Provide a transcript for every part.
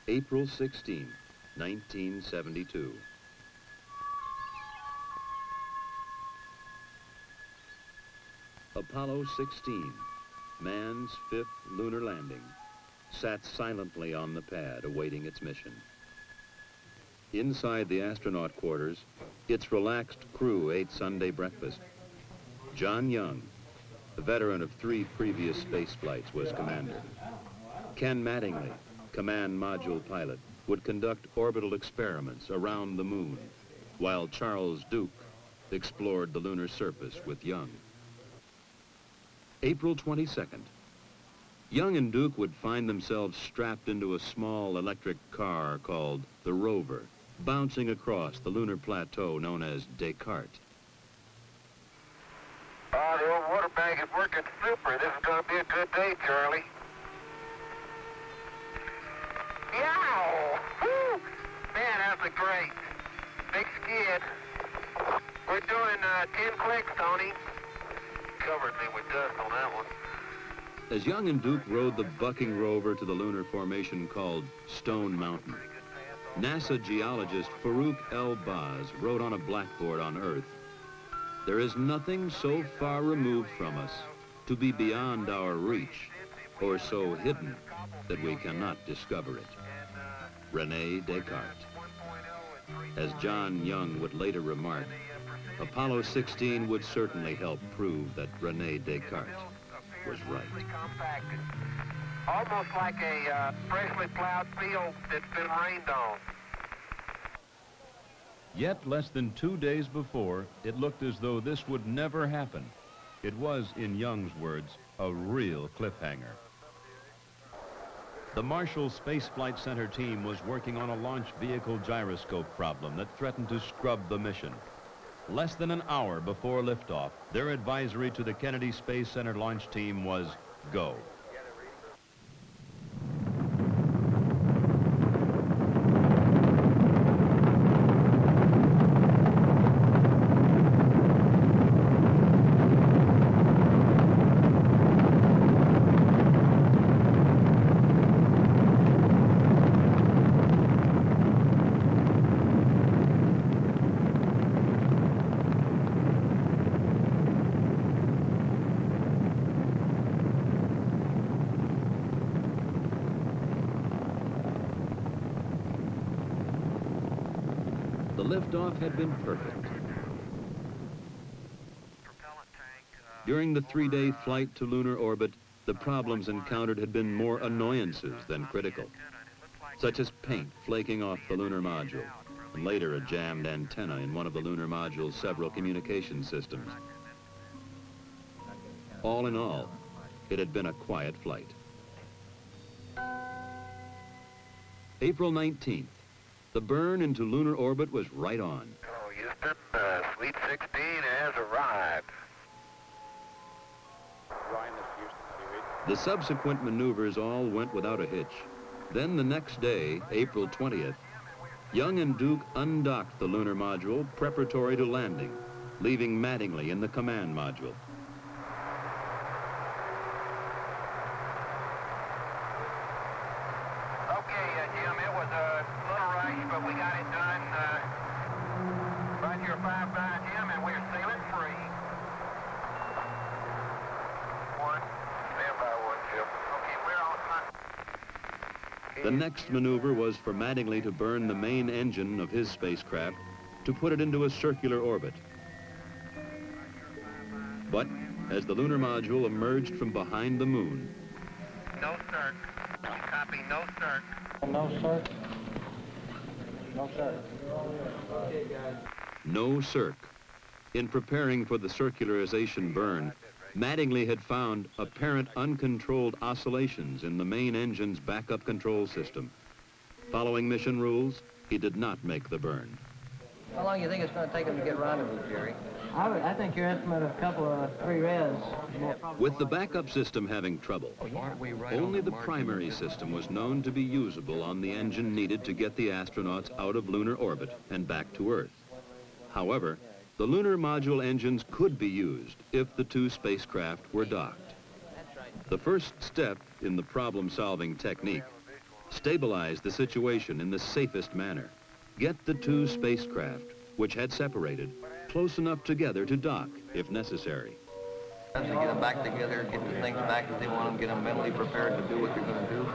April 16, 1972. Apollo 16, man's 5th lunar landing, sat silently on the pad awaiting its mission. Inside the astronaut quarters, its relaxed crew ate Sunday breakfast. John Young, a veteran of 3 previous space flights, was commander. Ken Mattingly, command module pilot, would conduct orbital experiments around the moon, while Charles Duke explored the lunar surface with Young. April 22nd. Young and Duke would find themselves strapped into a small electric car called the Rover, bouncing across the lunar plateau known as Descartes. The old water bag is working super. This is going to be a good day, Charlie. Yow! Woo! Man, that's a great big skid. We're doing 10 clicks, Tony. Covered me with dust on that one. As Young and Duke rode the bucking rover to the lunar formation called Stone Mountain, NASA geologist Farouk El-Baz wrote on a blackboard on Earth, "There is nothing so far removed from us to be beyond our reach, or so hidden that we cannot discover it." René Descartes. As John Young would later remark, Apollo 16 would certainly help prove that René Descartes was right. Compacted. Almost like a freshly plowed field that's been rained on. Yet less than 2 days before, it looked as though this would never happen. It was, in Young's words, a real cliffhanger. The Marshall Space Flight Center team was working on a launch vehicle gyroscope problem that threatened to scrub the mission. Less than an hour before liftoff, their advisory to the Kennedy Space Center launch team was go. The liftoff had been perfect. During the 3-day flight to lunar orbit, the problems encountered had been more annoyances than critical, such as paint flaking off the lunar module, and later a jammed antenna in one of the lunar module's several communication systems. All in all, it had been a quiet flight. April 19th. The burn into lunar orbit was right on. Oh, Houston, Sweet 16 has arrived. The subsequent maneuvers all went without a hitch. Then the next day, April 20th, Young and Duke undocked the lunar module preparatory to landing, leaving Mattingly in the command module. But we got it done right here 5-9, Jim, and we're sailing free. Stand by 1, Jim. Okay, we're on. The next maneuver was for Mattingly to burn the main engine of his spacecraft to put it into a circular orbit. But as the lunar module emerged from behind the moon... No, sir. Copy, no, sir. No, sir. No, sir. No circ. In preparing for the circularization burn, Mattingly had found apparent uncontrolled oscillations in the main engine's backup control system. Following mission rules, he did not make the burn. How long do you think it's going to take them to get rendezvous, Jerry? I think your estimate of a couple of 3 reds. With the backup system having trouble, only the primary system was known to be usable on the engine needed to get the astronauts out of lunar orbit and back to Earth. However, the lunar module engines could be used if the 2 spacecraft were docked. The first step in the problem-solving technique stabilize the situation in the safest manner, get the two spacecraft, which had separated, close enough together to dock if necessary. To get them back together, get the things back as they want them, get them mentally prepared to do what they're going to do.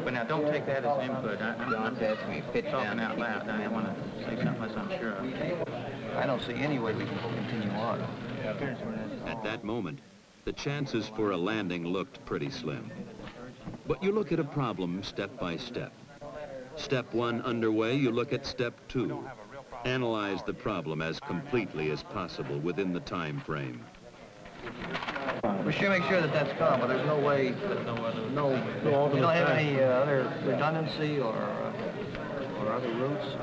But now, don't take that as input. I'm talking out loud. I want to say something else I'm sure of. I don't see any way we can continue on. At that moment, the chances for a landing looked pretty slim. But you look at a problem step by step. Step 1 underway, you look at step 2. Analyze the problem as completely as possible within the time frame. We should make sure that that's calm, but there's no way, you don't have any other redundancy or other routes?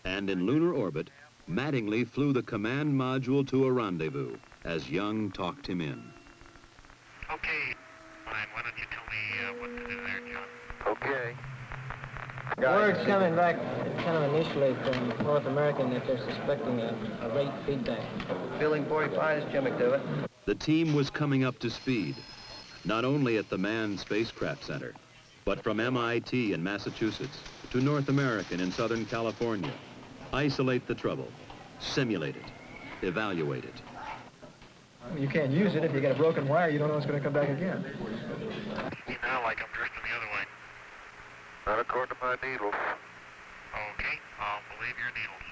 And in lunar orbit, Mattingly flew the command module to a rendezvous as Young talked him in. Okay, fine. Why don't you tell me what to do there, John? Okay. Word's coming back kind of initially from North American that they're suspecting a rate feedback. Building 45 is Jim McDevitt. The team was coming up to speed, not only at the Manned Spacecraft Center, but from MIT in Massachusetts to North American in Southern California. Isolate the trouble, simulate it, evaluate it. You can't use it. If you get a broken wire, you don't know it's going to come back again. Me now like I'm drifting the other way. Not according to my needles. Okay, I'll believe your needles.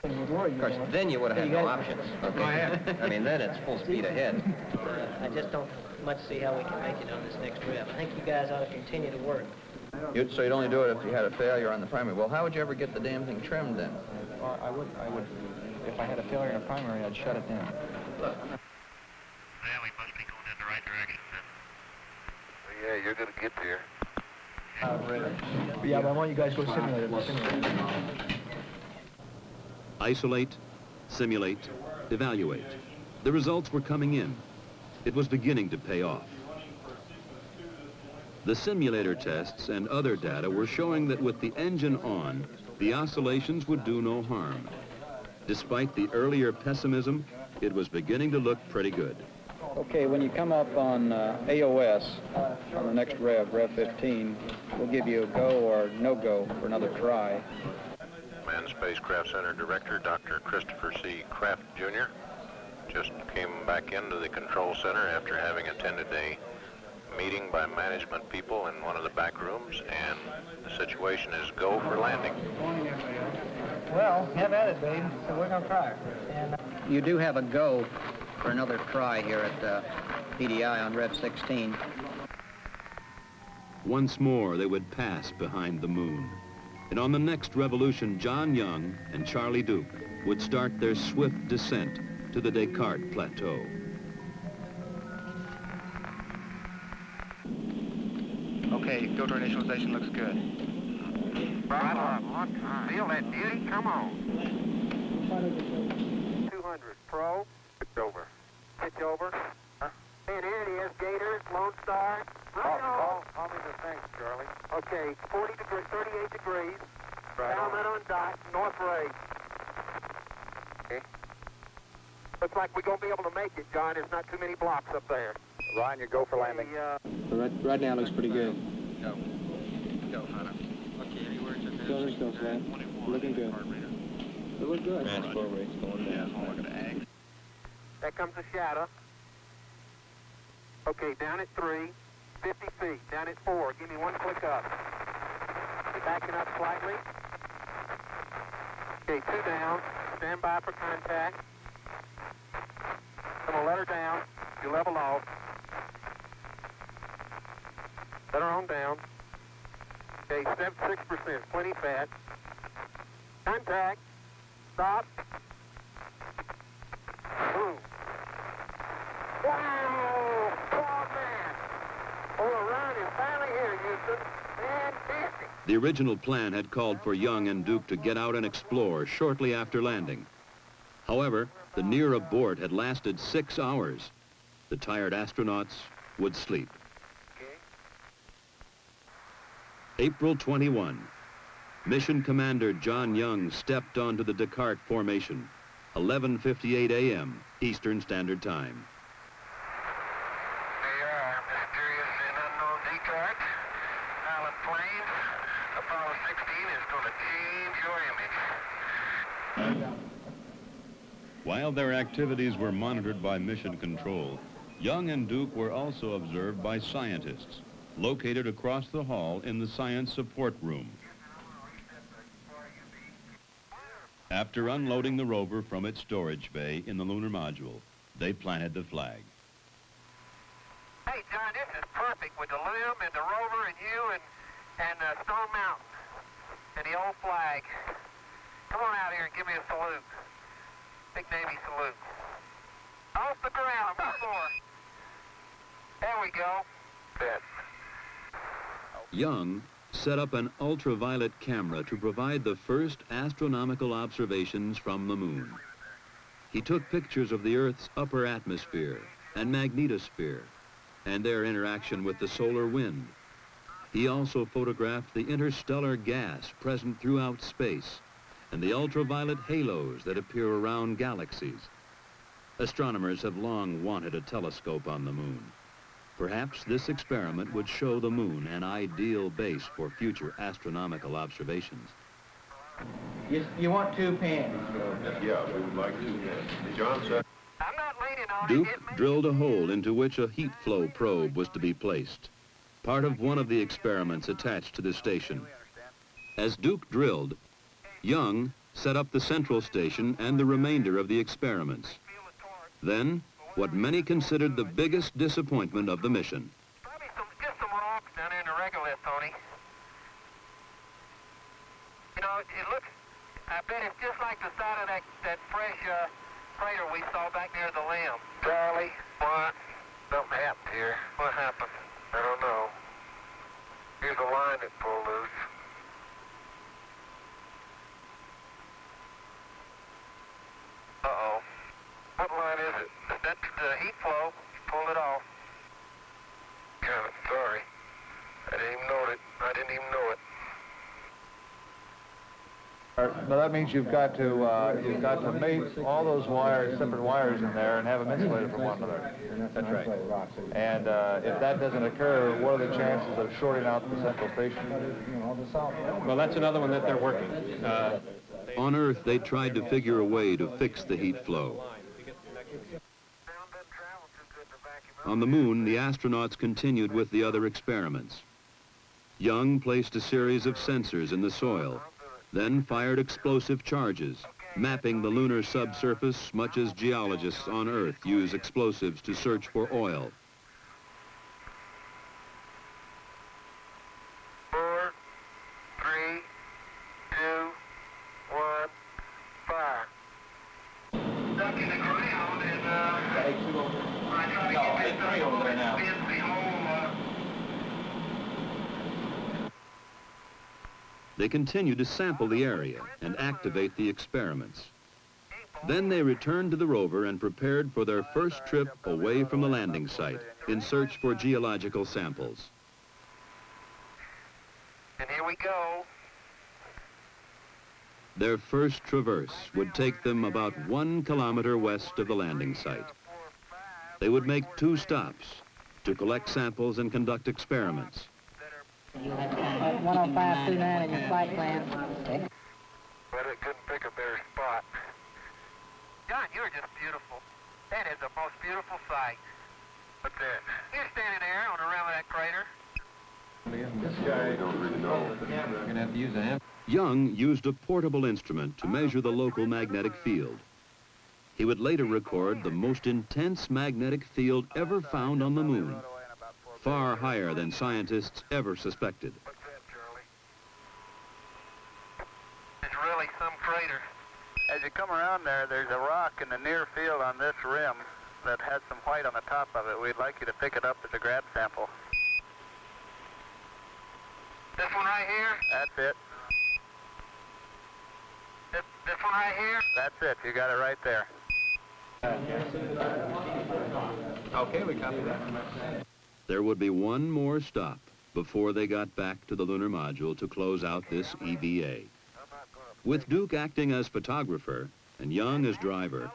Of course, then you would have had no options. Okay? I mean, then it's full speed ahead. I just don't much see how we can make it on this next rev. I think you guys ought to continue to work. So you'd only do it if you had a failure on the primary. Well, how would you ever get the damn thing trimmed then? Well, I would, if I had a failure in a primary, I'd shut it down. Well, we must be going in the right direction then. Yeah, you're going to get there. Yeah, but I want you guys to go simulate it. Isolate, simulate, evaluate. The results were coming in. It was beginning to pay off. The simulator tests and other data were showing that with the engine on, the oscillations would do no harm. Despite the earlier pessimism, it was beginning to look pretty good. Okay, when you come up on AOS, on the next rev, Rev 15, we'll give you a go or no-go for another try. Manned Spacecraft Center Director Dr. Christopher C. Kraft, Jr. just came back into the control center after having attended a meeting by management people in one of the back rooms, and the situation is go for landing. Well, have at it, babe. So we're going to try it. You do have a go for another try here at PDI on Rev 16. Once more, they would pass behind the moon. And on the next revolution, John Young and Charlie Duke would start their swift descent to the Descartes Plateau. Okay, filter initialization looks good. Right on time. Feel that beauty? Come on. 200. Pro. Pitch over. Pitch over. And here it is. Gators, Lone Star. Right on. Call me the thanks, Charlie. Okay, 38 degrees. Right Helmet on dot. North ray. Okay. Looks like we're going to be able to make it, John. There's not too many blocks up there. Ryan, you go for landing. Right now looks pretty good. Go. Go, Hunter. Okay, any words on this? Go, Fred. Looking good. It looks good. Transport rate's going down. There comes the shadow. Okay, down at 3, 50 feet. Down at 4. Give me one click up. You're backing up slightly. Okay, 2 down. Stand by for contact. I'm going to let her down. You level off. Let her on down. Okay, 6%. Plenty fat. Contact. Stop. Boom. Wow! Oh, man! Oh, the run is finally here, Houston. Fantastic. The original plan had called for Young and Duke to get out and explore shortly after landing. However, the near abort had lasted 6 hours. The tired astronauts would sleep. April 21. Mission Commander John Young stepped onto the Descartes Formation, 11:58 a.m. Eastern Standard Time. They are mysterious and unknown Descartes. ultraviolet flames. Apollo 16 is going to change your image. While their activities were monitored by mission control, Young and Duke were also observed by scientists, located across the hall in the science support room. After unloading the rover from its storage bay in the lunar module, they planted the flag. Hey, John, this is perfect with the limb and the rover and you and Stone Mountain and the old flag. Come on out here and give me a salute. Big Navy salute. Off the ground, before. There we go. Good. Young set up an ultraviolet camera to provide the first astronomical observations from the moon. He took pictures of the Earth's upper atmosphere and magnetosphere and their interaction with the solar wind. He also photographed the interstellar gas present throughout space and the ultraviolet halos that appear around galaxies. Astronomers have long wanted a telescope on the moon. Perhaps this experiment would show the moon an ideal base for future astronomical observations. You want 2 pins? Yeah, we would like 2 pins. John said. I'm not leaning on Duke it. drilled a hole into which a heat flow probe was to be placed, part of one of the experiments attached to the station. As Duke drilled, Young set up the central station and the remainder of the experiments. Then, what many considered the biggest disappointment of the mission. Probably just some rocks down there in the regolith, Tony. You know, it looks, I bet it's just like the side of that fresh crater we saw back near the limb. Charlie, what? Something happened here. What happened? I don't know. Here's a line that pulled loose. Uh-oh. What line is it? That's the heat flow. Pulled it off. Kind of sorry. I didn't even know it. I didn't even know it. Now that means you've got to mate all those wires, separate wires in there, and have them insulated from one another. That's right. And if that doesn't occur, what are the chances of shorting out the central station? Well, that's another one that they're working. On Earth, they tried to figure a way to fix the heat flow. On the moon, the astronauts continued with the other experiments. Young placed a series of sensors in the soil, then fired explosive charges, mapping the lunar subsurface much as geologists on Earth use explosives to search for oil. 4, 3, 2, 1, fire. Stuck in the ground and I try to get this over there now. They continued to sample the area and activate the experiments. Then they returned to the rover and prepared for their first trip away from the landing site in search for geological samples. And here we go. Their first traverse would take them about 1 kilometer west of the landing site. They would make 2 stops to collect samples and conduct experiments. You had 10529 in your flight plan. But it couldn't pick a better spot. John, you're just beautiful. That is the most beautiful sight. What's that? You're standing there on the rim of that crater. This guy, don't really know. You're going to have to use a Young used a portable instrument to measure the local magnetic field. He would later record the most intense magnetic field ever found on the moon, far higher than scientists ever suspected. What's that, Charlie? It's really some crater. As you come around there, there's a rock in the near field on this rim that has some white on the top of it. We'd like you to pick it up as a grab sample. This one right here? That's it. This one right here? That's it. You got it right there. Okay, we copy that. There would be one more stop before they got back to the lunar module to close out this EVA. With Duke acting as photographer and Young as driver,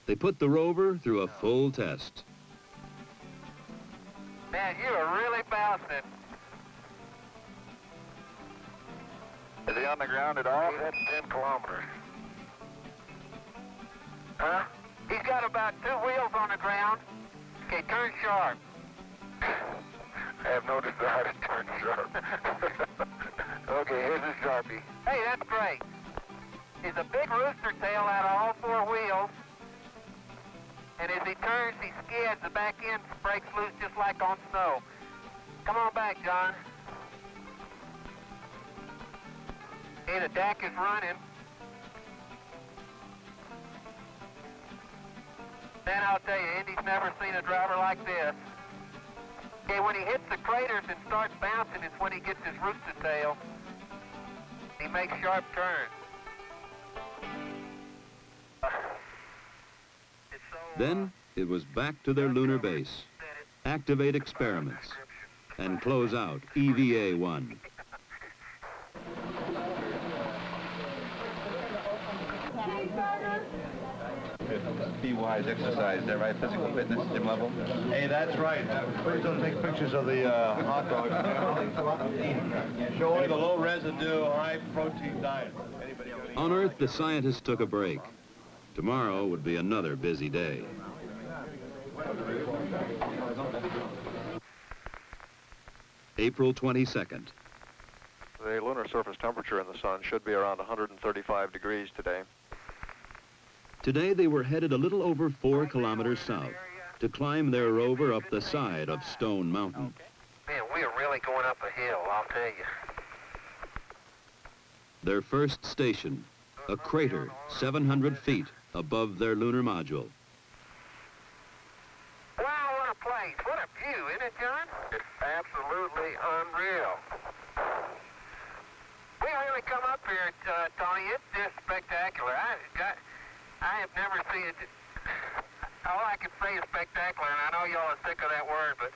they put the rover through a full test. Man, you are really bouncing. Is he on the ground at all? That's 10 kilometers. Huh? He's got about 2 wheels on the ground. Okay, turn sharp. I have no desire to turn sharp. Okay, here's the Sharpie. Hey, that's great. He's a big rooster tail out of all 4 wheels. And as he turns, he skids. The back end breaks loose just like on snow. Come on back, John. Hey, the deck is running. Man, I'll tell you, Indy's never seen a driver like this. Okay, when he hits the craters and starts bouncing, it's when he gets his rooster tail. He makes sharp turns. Then it was back to their lunar base, activate experiments, and close out EVA-1. Be-wise exercise, is that right? Physical fitness, gym level? Hey, that's right. Please don't take pictures of the hot dogs. Show it a low residue, high protein diet. On Earth, the scientists took a break. Tomorrow would be another busy day. April 22nd. The lunar surface temperature in the sun should be around 135 degrees today. Today they were headed a little over 4 kilometers south to climb their rover up the side of Stone Mountain. Man, we are really going up a hill, I'll tell you. Their first station, a crater 700 feet above their lunar module. Wow, what a place. What a view, isn't it, John? It's absolutely unreal. We really come up here, Tony. It's just spectacular. I have never seen it. All I can say is spectacular, and I know y'all are sick of that word, but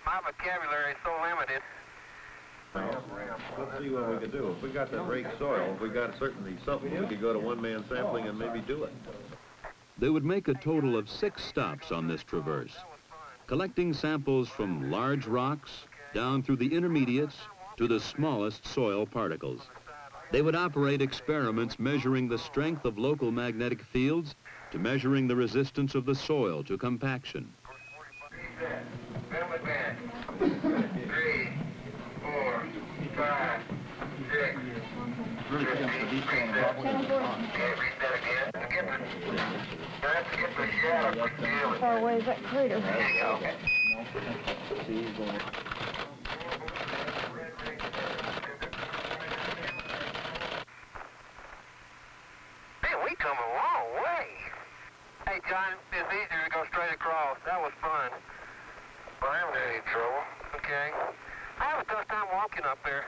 my vocabulary is so limited. Let's see what we could do. If we got that rake soil, if we got certainly something, we could go to one-man sampling and maybe do it. They would make a total of 6 stops on this traverse, collecting samples from large rocks down through the intermediates to the smallest soil particles. They would operate experiments measuring the strength of local magnetic fields to measuring the resistance of the soil to compaction. 3, 4, 5, 6. Really put up the detail on How far away is that crater? Man, we come a long way. Hey, John, it's easier to go straight across. That was fun. Well, I haven't had any trouble. Okay. I have a tough time walking up there.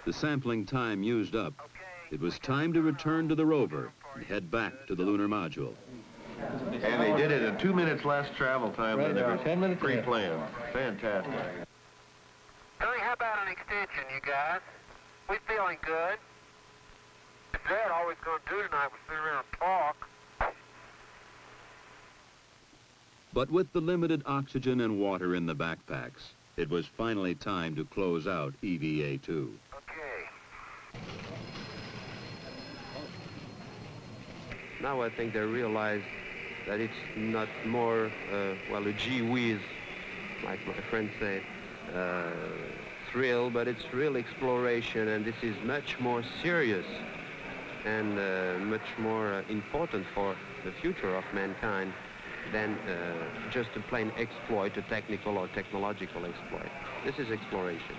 The sampling time used up, it was time to return to the rover and head back to the lunar module. And they did it in 2 minutes less travel time than they were 10 minutes pre-planned. Fantastic. Tony, how about an extension, you guys? We feeling good. Dad all we're going to do tonight was sit around and talk. But with the limited oxygen and water in the backpacks, it was finally time to close out EVA-2. Okay. Now I think they realize that it's not more, well, a gee whiz, like my friend said, thrill, but it's real exploration, and this is much more serious and much more important for the future of mankind than just a plain exploit, a technical or technological exploit. This is exploration.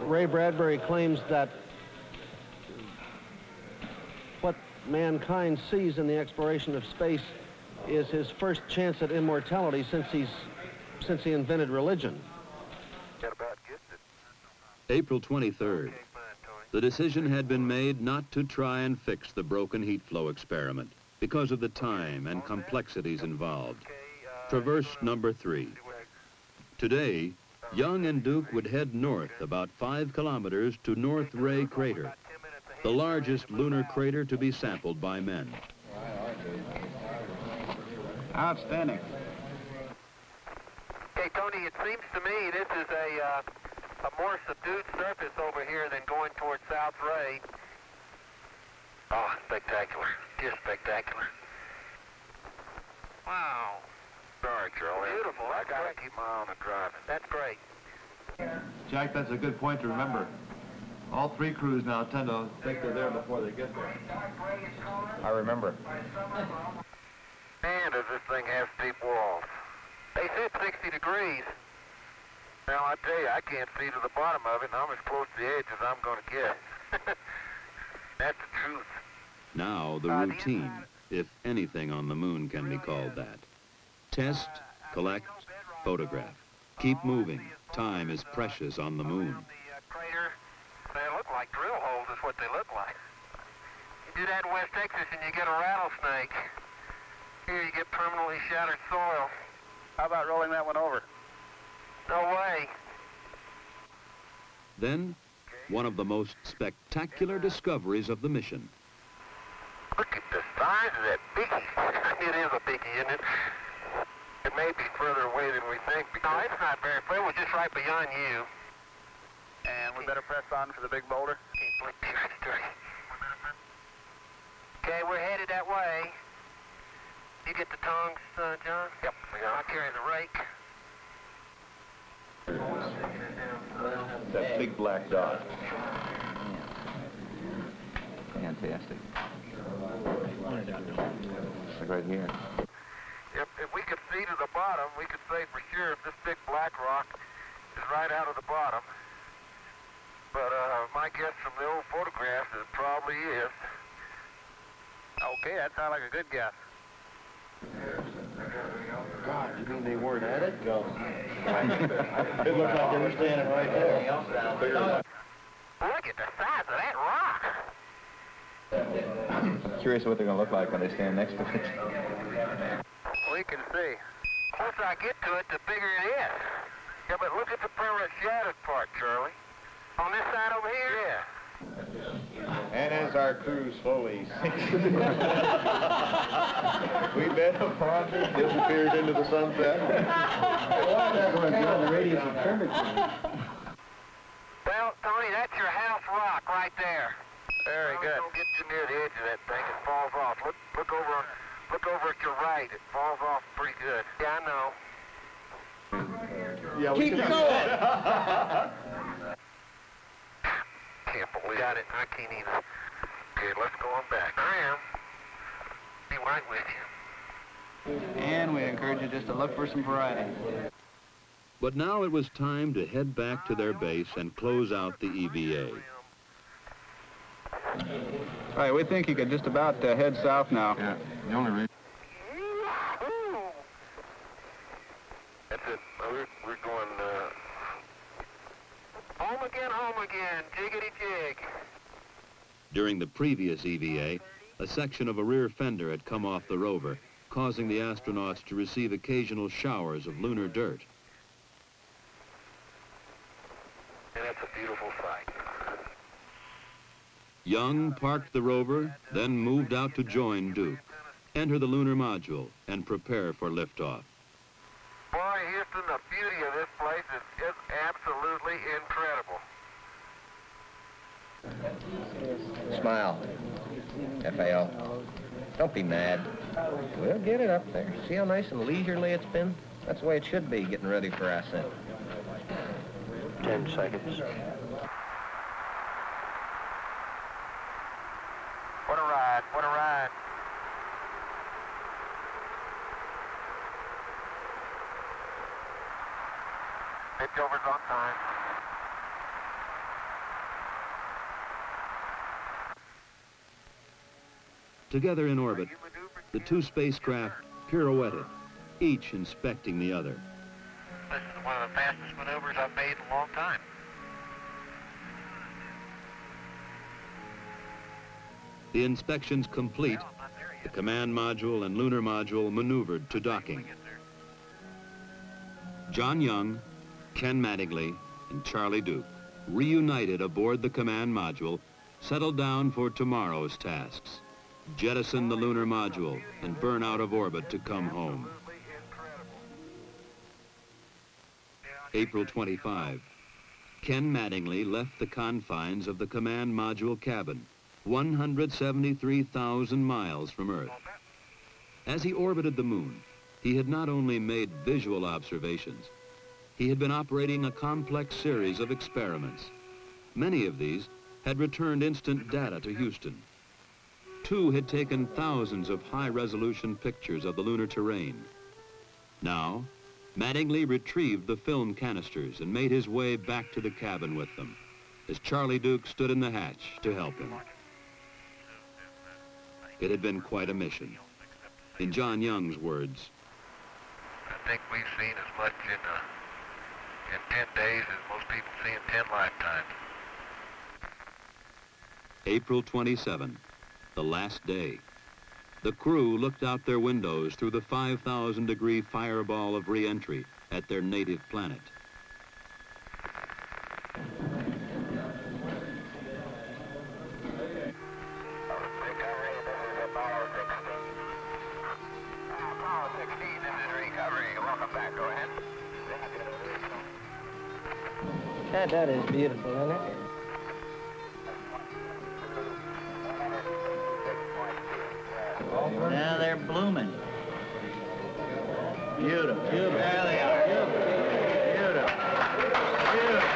Ray Bradbury claims that what mankind sees in the exploration of space is his first chance at immortality since he invented religion. April 23rd. The decision had been made not to try and fix the broken heat flow experiment because of the time and complexities involved. Traverse number 3. Today, Young and Duke would head north about 5 kilometers to North Ray Crater, the largest lunar crater to be sampled by men. Outstanding. Hey, Tony, it seems to me this is a more subdued surface over here than going towards South Ray. Oh, spectacular. Just spectacular. Wow. Sorry, Charlie. Beautiful. I gotta keep my eye on the driving. That's great. Jack, that's a good point to remember. All three crews now tend to think they're there before they get there. I remember. Man, does this thing have steep walls. They said 60 degrees. Now, I tell you, I can't see to the bottom of it, and I'm as close to the edge as I'm going to get. That's the truth. Now the routine, if anything on the moon can be called that. Test, collect, photograph. Keep moving. Time is precious on the moon. Crater, they look like drill holes is what they look like. You do that in West Texas and you get a rattlesnake. Here you get permanently shattered soil. How about rolling that one over? No way. Then, one of the most spectacular discoveries of the mission. Look at the size of that biggie. It is a biggie, isn't it? It may be further away than we think because... No, it's not very far. It was just right beyond you. And we better press on for the big boulder? Okay, we're headed that way. You get the tongs, John? Yep, we got I'll carry the rake. That big black dot. Fantastic. Like right here. If we could see to the bottom, we could say for sure if this big black rock is right out of the bottom. But my guess from the old photographs is it probably is. Okay, that sounds like a good guess. God, you mean they weren't at it? No. It looked like they were standing right there. Look at the size of that rock. Curious what they're going to look like when they stand next to it. We can see. The closer I get to it, the bigger it is. Yeah, but look at the permanent shattered part, Charlie. On this side over here? Yeah. And as our crew slowly sinks, we bet upon it disappears into the sunset. The radius of curvature. Well, Tony, that's your house rock right there. Very good. Don't get too near the edge of that thing. It falls off. Look over at your right. It falls off pretty good. Yeah, I know. Yeah, keep going. Can't believe Got it. I can't either. Okay, let's go on back. I am. Be right with you. And we encourage you just to look for some variety. But now it was time to head back to their base and close out the EVA. All right, we think you could just about head south now. Yeah, the only reason. That's it. We're going, Home again. Jiggity jig. During the previous EVA, a section of a rear fender had come off the rover, causing the astronauts to receive occasional showers of lunar dirt. and that's a beautiful sight. Young parked the rover, then moved out to join Duke, enter the lunar module, and prepare for liftoff. Boy, Houston, the beauty of this place is just absolutely incredible. Smile. FAO. Don't be mad. We'll get it up there. See how nice and leisurely it's been? That's the way it should be, getting ready for ascent. 10 seconds. What a ride, what a ride. Pitchover's on time. Together in orbit, the two spacecraft pirouetted, each inspecting the other. This is one of the fastest maneuvers I've made in a long time. The inspections complete, the command module and lunar module maneuvered to docking. John Young, Ken Mattingly, and Charlie Duke, reunited aboard the command module, settled down for tomorrow's tasks. Jettison the lunar module and burn out of orbit to come home. April 25. Ken Mattingly left the confines of the command module cabin, 173,000 miles from Earth. As he orbited the moon, he had not only made visual observations, he had been operating a complex series of experiments. Many of these had returned instant data to Houston. 2 had taken thousands of high-resolution pictures of the lunar terrain. Now, Mattingly retrieved the film canisters and made his way back to the cabin with them, as Charlie Duke stood in the hatch to help him. It had been quite a mission. In John Young's words, I think we've seen as much in 10 days as most people see in 10 lifetimes. April 27, the last day. The crew looked out their windows through the 5,000-degree fireball of reentry at their native planet. That is beautiful, isn't it? Now they're blooming. Beautiful. Beautiful. There they are. Beautiful. Beautiful. Beautiful.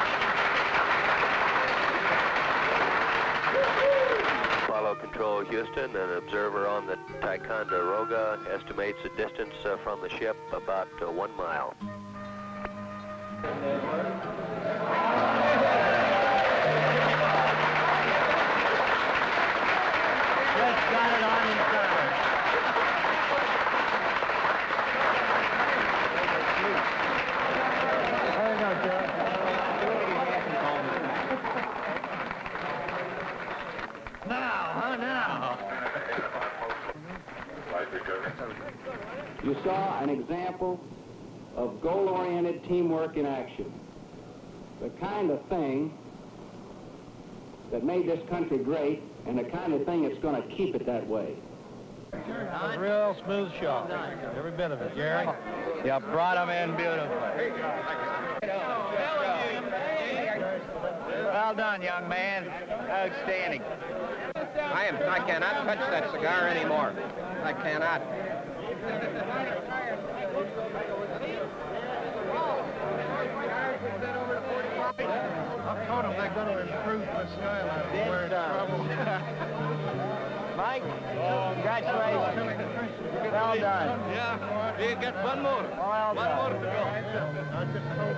Apollo Control Houston, an observer on the Ticonderoga estimates the distance from the ship about 1 mile. Just got it on in time. There you go, Joe. Now, huh, now? You saw an example of goal-oriented teamwork in action. The kind of thing that made this country great and the kind of thing that's going to keep it that way. A real smooth shot. Every bit of it, Gary. You brought them in beautifully. Well done, young man. Outstanding. I cannot touch that cigar anymore. I cannot. I've told them they're going to improve the skyline. We're in trouble. Mike, congratulations. Well done. Yeah, we get one more. Well done. I just told